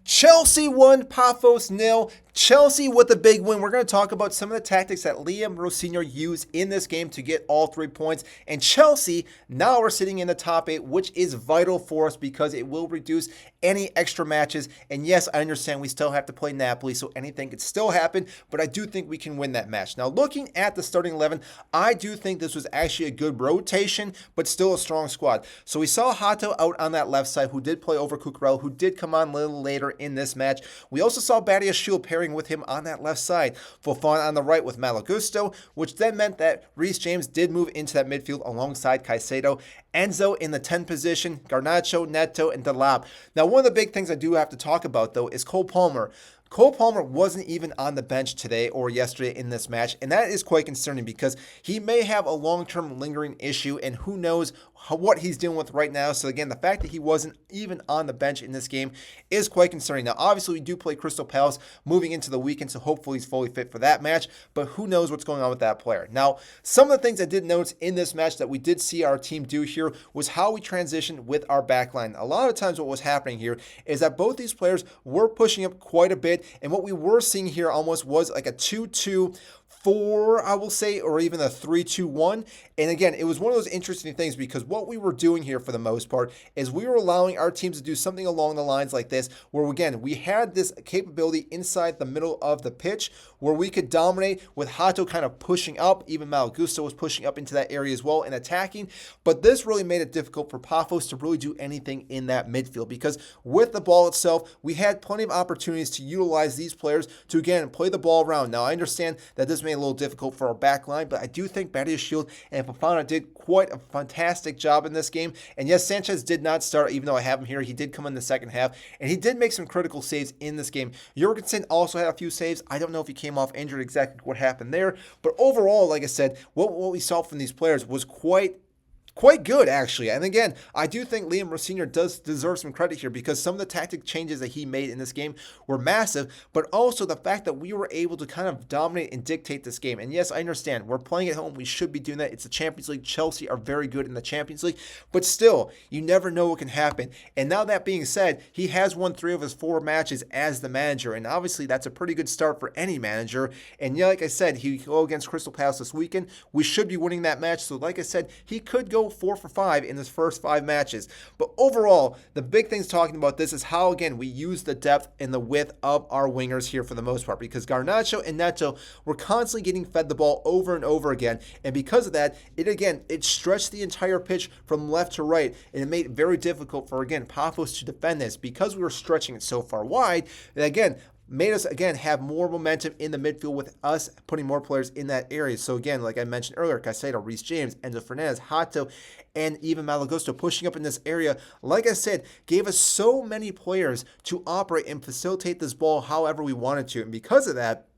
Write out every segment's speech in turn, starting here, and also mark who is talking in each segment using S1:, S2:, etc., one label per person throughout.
S1: Chelsea won, Pafos nil. Chelsea with a big win. We're going to talk about some of the tactics that Liam Rossignol used in this game to get all 3 points. And Chelsea, now we're sitting in the top 8, which is vital for us because it will reduce any extra matches. And yes, I understand we still have to play Napoli, so anything could still happen, but I do think we can win that match. Now, looking at the starting 11, I do think this was actually a good rotation, but still a strong squad. So we saw Hato out on that left side, who did play over Cucurella, who did come on a little later in this match. We also saw Badiashile pairing with him on that left side. Fofana on the right with Malagusto, which then meant that Reece James did move into that midfield alongside Caicedo. Enzo in the 10 position, Garnacho, Neto, and Delap. Now, one of the big things I do have to talk about, though, is Cole Palmer. Cole Palmer wasn't even on the bench today or yesterday in this match, and that is quite concerning because he may have a long-term lingering issue, and who knows what he's dealing with right now. So again, the fact that he wasn't even on the bench in this game is quite concerning. Now, obviously, we do play Crystal Palace moving into the weekend, so hopefully he's fully fit for that match, but who knows what's going on with that player. Now, some of the things I did notice in this match that we did see our team do here was how we transitioned with our backline. A lot of times what was happening here is that both these players were pushing up quite a bit, and what we were seeing here almost was like a 2-2-4, I will say, or even a 3-2-1. And again, it was one of those interesting things because what we were doing here for the most part is we were allowing our teams to do something along the lines like this, where again, we had this capability inside the middle of the pitch where we could dominate with Hato kind of pushing up. Even Malagusto was pushing up into that area as well and attacking. But this really made it difficult for Paphos to really do anything in that midfield because with the ball itself, we had plenty of opportunities to utilize these players to, again, play the ball around. Now, I understand that this made it a little difficult for our back line, but I do think Badiashile and Fofana did quite a fantastic job in this game. And yes, Sanchez did not start, even though I have him here. He did come in the second half, and he did make some critical saves in this game. Jorgensen also had a few saves. I don't know if he came off injured, exactly what happened there. But overall, like I said, what we saw from these players was quite good, actually. And again, I do think Liam Rossignol does deserve some credit here because some of the tactic changes that he made in this game were massive, but also the fact that we were able to kind of dominate and dictate this game. And yes, I understand. We're playing at home. We should be doing that. It's the Champions League. Chelsea are very good in the Champions League, but still, you never know what can happen. And now that being said, he has won 3 of his 4 matches as the manager, and obviously that's a pretty good start for any manager. And yeah, like I said, he go against Crystal Palace this weekend. We should be winning that match. So like I said, he could go 4 for 5 in his first 5 matches. But overall, the big things talking about this is how, again, we use the depth and the width of our wingers here for the most part because Garnacho and Neto were constantly getting fed the ball over and over again. And because of that, it stretched the entire pitch from left to right, and it made it very difficult for, again, Paphos to defend this because we were stretching it so far wide. And again, made us, again, have more momentum in the midfield with us putting more players in that area. So, again, like I mentioned earlier, Caicedo, Reece James, Enzo Fernandez, Hato, and even Malagusto pushing up in this area, like I said, gave us so many players to operate and facilitate this ball however we wanted to. And because of that,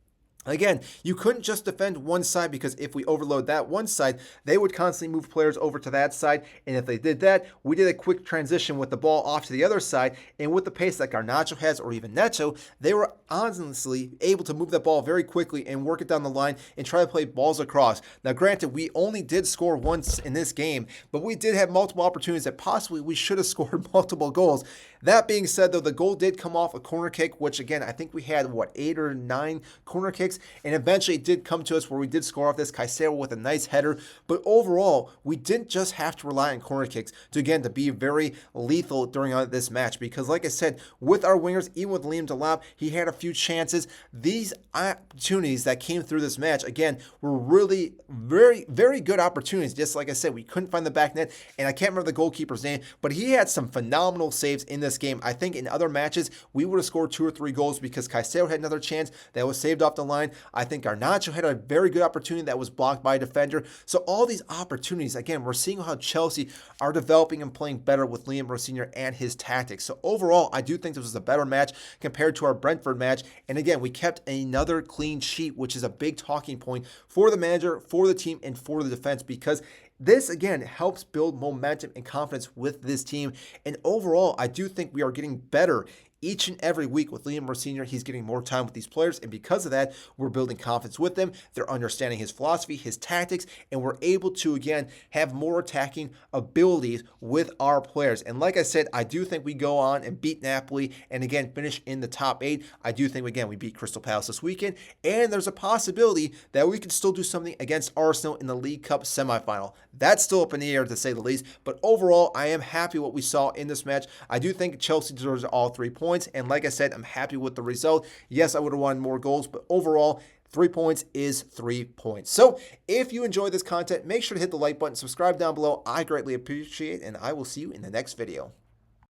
S1: again, you couldn't just defend one side because if we overload that one side, they would constantly move players over to that side. And if they did that, we did a quick transition with the ball off to the other side. And with the pace that Garnacho has or even Neto, they were honestly able to move that ball very quickly and work it down the line and try to play balls across. Now, granted, we only did score once in this game, but we did have multiple opportunities that possibly we should have scored multiple goals. That being said, though, the goal did come off a corner kick, which, again, I think we had, 8 or 9 corner kicks. And eventually it did come to us where we did score off this Caicedo with a nice header. But overall, we didn't just have to rely on corner kicks to be very lethal during this match. Because like I said, with our wingers, even with Liam Delap, he had a few chances. These opportunities that came through this match, again, were really very, very good opportunities. Just like I said, we couldn't find the back net. And I can't remember the goalkeeper's name, but he had some phenomenal saves in this game. I think in other matches, we would have scored 2 or 3 goals because Caicedo had another chance that was saved off the line. I think Garnacho had a very good opportunity that was blocked by a defender. So all these opportunities, again, we're seeing how Chelsea are developing and playing better with Liam Rossignol and his tactics. So overall, I do think this was a better match compared to our Brentford match. And again, we kept another clean sheet, which is a big talking point for the manager, for the team, and for the defense because this, again, helps build momentum and confidence with this team. And overall, I do think we are getting better each and every week with Liam Rossignol, he's getting more time with these players, and because of that, we're building confidence with them. They're understanding his philosophy, his tactics, and we're able to, again, have more attacking abilities with our players. And like I said, I do think we go on and beat Napoli and, again, finish in the top 8. I do think, again, we beat Crystal Palace this weekend, and there's a possibility that we could still do something against Arsenal in the League Cup semifinal. That's still up in the air, to say the least, but overall, I am happy what we saw in this match. I do think Chelsea deserves all 3 points, and like I said, I'm happy with the result. Yes, I would have wanted more goals, but overall, 3 points is 3 points. So if you enjoy this content, make sure to hit the like button, subscribe down below. I greatly appreciate it, and I will see you in the next video.